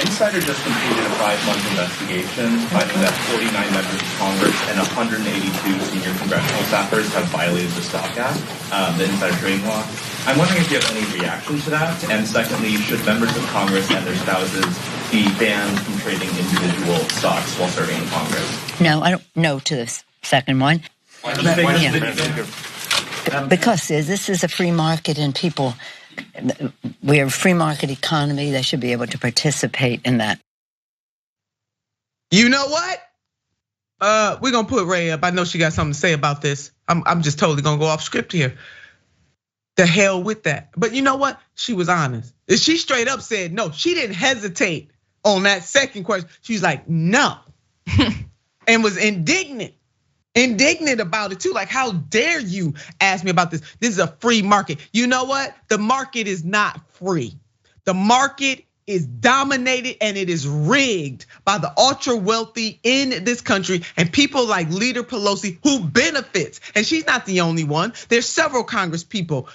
Insider just completed a 5-month investigation finding that 49 members of Congress and 182 senior congressional staffers have violated the Stock Act, the insider trading law. I'm wondering if you have any reaction to that. And secondly, should members of Congress and their spouses be banned from trading individual stocks while serving in Congress? No, I don't know to this second one. Because this is a free market and people, we are a free market economy. They should be able to participate in that. You know what? We're gonna put Ray up. I know she got something to say about this. I'm just totally gonna go off script here. The hell with that. But you know what? She was honest. She straight up said no. She didn't hesitate on that second question. She's like, no. And was indignant about it too. Like, how dare you ask me about this? This is a free market. You know what? The market is not free. The market is dominated and it is rigged by the ultra wealthy in this country and people like Leader Pelosi who benefits. And she's not the only one. There's several Congress people,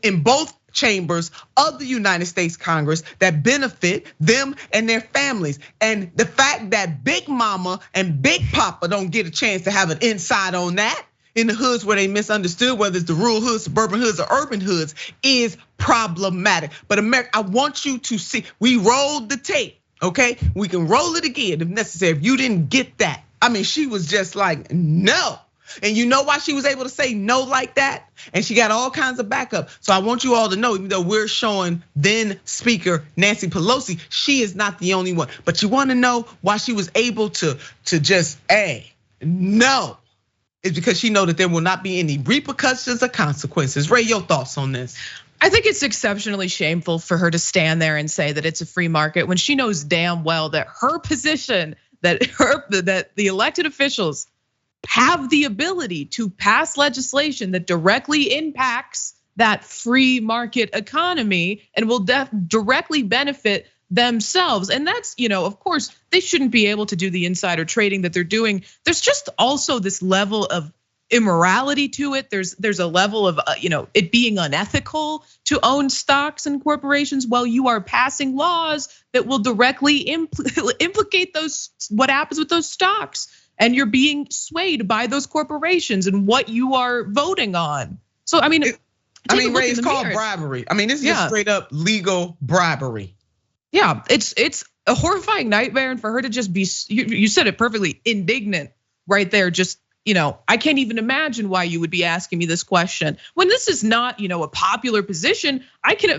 in both chambers of the United States Congress that benefit them and their families. And the fact that Big Mama and Big Papa don't get a chance to have an insight on that in the hoods where they misunderstood, whether it's the rural hoods, suburban hoods, or urban hoods, is problematic. But America, I want you to see, we rolled the tape, okay? We can roll it again if necessary. If you didn't get that, I mean, she was just like, no. And you know why she was able to say no like that? And she got all kinds of backup. So I want you all to know, even though we're showing then Speaker Nancy Pelosi, she is not the only one. But you wanna know why she was able to just, no. It's because she know that there will not be any repercussions or consequences. Ray, your thoughts on this? I think it's exceptionally shameful for her to stand there and say that it's a free market when she knows damn well that her position, that the elected officials have the ability to pass legislation that directly impacts that free market economy and will directly benefit themselves. And that's, of course, they shouldn't be able to do the insider trading that they're doing. There's just also this level of immorality to it. There's a level of it being unethical to own stocks and corporations while you are passing laws that will directly implicate what happens with those stocks. And you're being swayed by those corporations and what you are voting on. So I mean, Ray, it's called bribery. I mean, this is just straight up legal bribery. Yeah, it's a horrifying nightmare, and for her to just be, you said it perfectly, indignant right there. Just, I can't even imagine why you would be asking me this question when this is not, a popular position.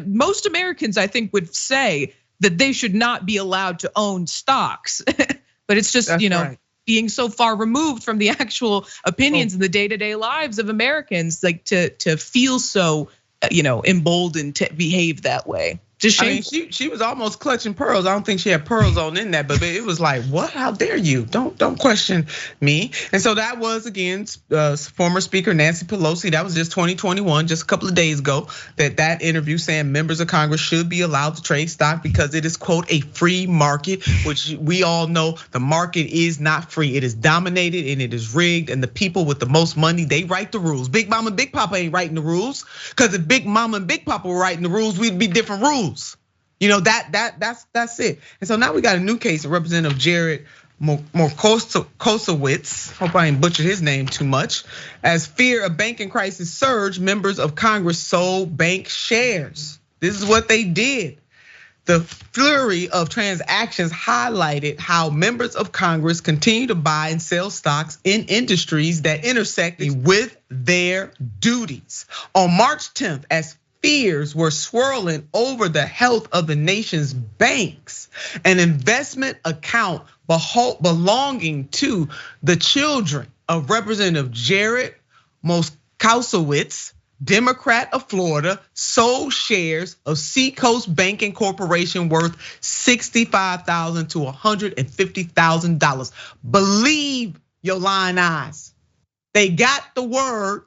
Most Americans, I think, would say that they should not be allowed to own stocks, but it's just, right. Being so far removed from the actual opinions and the day-to-day lives of Americans, like to feel so, emboldened to behave that way. Just shameful. She was almost clutching pearls. I don't think she had pearls on in that, but it was like, what? How dare you? Don't question me. And so that was again, former Speaker Nancy Pelosi. That was just 2021, just a couple of days ago. That interview saying members of Congress should be allowed to trade stock because it is, quote, a free market, which we all know the market is not free. It is dominated and it is rigged, and the people with the most money, they write the rules. Big Mama and Big Papa ain't writing the rules, because if Big Mama and Big Papa were writing the rules, we'd be different rules. That's it. And so now we got a new case of Representative Jared Moskowitz. Hope I ain't butchered his name too much. As fear of banking crisis surged, members of Congress sold bank shares. This is what they did. The flurry of transactions highlighted how members of Congress continue to buy and sell stocks in industries that intersect with their duties. On March 10th, as fears were swirling over the health of the nation's banks, an investment account belonging to the children of Representative Jared Moskowitz, Democrat of Florida, sold shares of Seacoast Banking Corporation worth $65,000 to $150,000. Believe your lying eyes. They got the word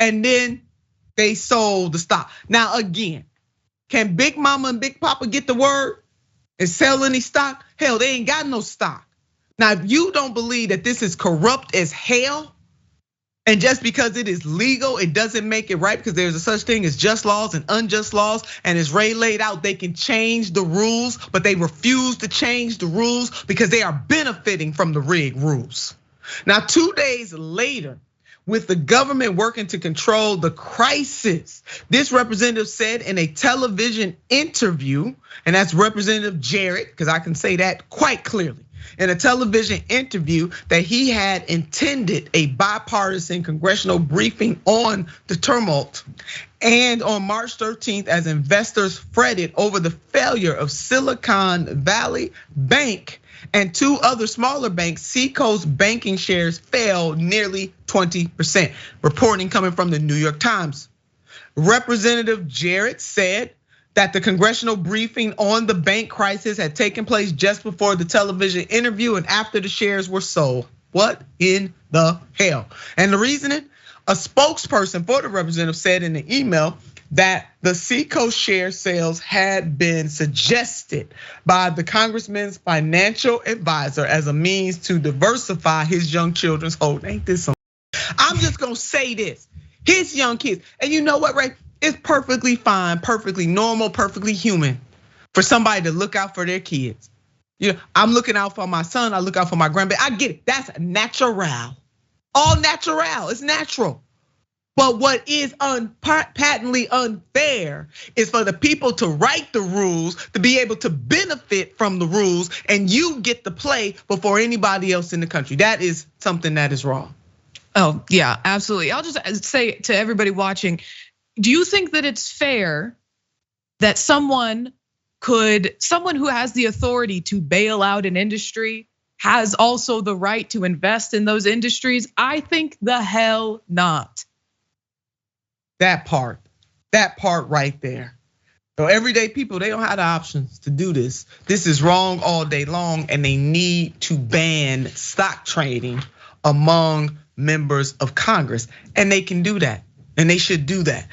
and then they sold the stock. Now again, can Big Mama and Big Papa get the word and sell any stock? Hell, they ain't got no stock. Now, if you don't believe that this is corrupt as hell, And just because it is legal, it doesn't make it right, because there's a such thing as just laws and unjust laws. And as Ray laid out, they can change the rules, but they refuse to change the rules because they are benefiting from the rigged rules. Now, 2 days later, with the government working to control the crisis, this representative said in a television interview, and that's Representative Jarrett, because I can say that quite clearly, in a television interview, that he had intended a bipartisan congressional briefing on the tumult. And on March 13th, as investors fretted over the failure of Silicon Valley Bank and 2 other smaller banks, Seacoast Banking shares fell nearly 20%. Reporting coming from the New York Times. Representative Jarrett said that the congressional briefing on the bank crisis had taken place just before the television interview and after the shares were sold. What in the hell? And the reasoning? A spokesperson for the representative said in the email that the Seacoast share sales had been suggested by the congressman's financial advisor as a means to diversify his young children's hold. Ain't this some? I'm just gonna say this, his young kids. And you know what, Ray? It's perfectly fine, perfectly normal, perfectly human for somebody to look out for their kids. You know, I'm looking out for my son, I look out for my grandbaby. I get it, that's natural. All natural, it's natural. But what is patently unfair is for the people to write the rules to be able to benefit from the rules, and you get to play before anybody else in the country. That is something that is wrong. Oh yeah, absolutely. I'll just say to everybody watching, do you think that it's fair that someone who has the authority to bail out an industry has also the right to invest in those industries? I think the hell not. That part right there. So everyday people, they don't have the options to do this. This is wrong all day long, and they need to ban stock trading among members of Congress. And they can do that, and they should do that.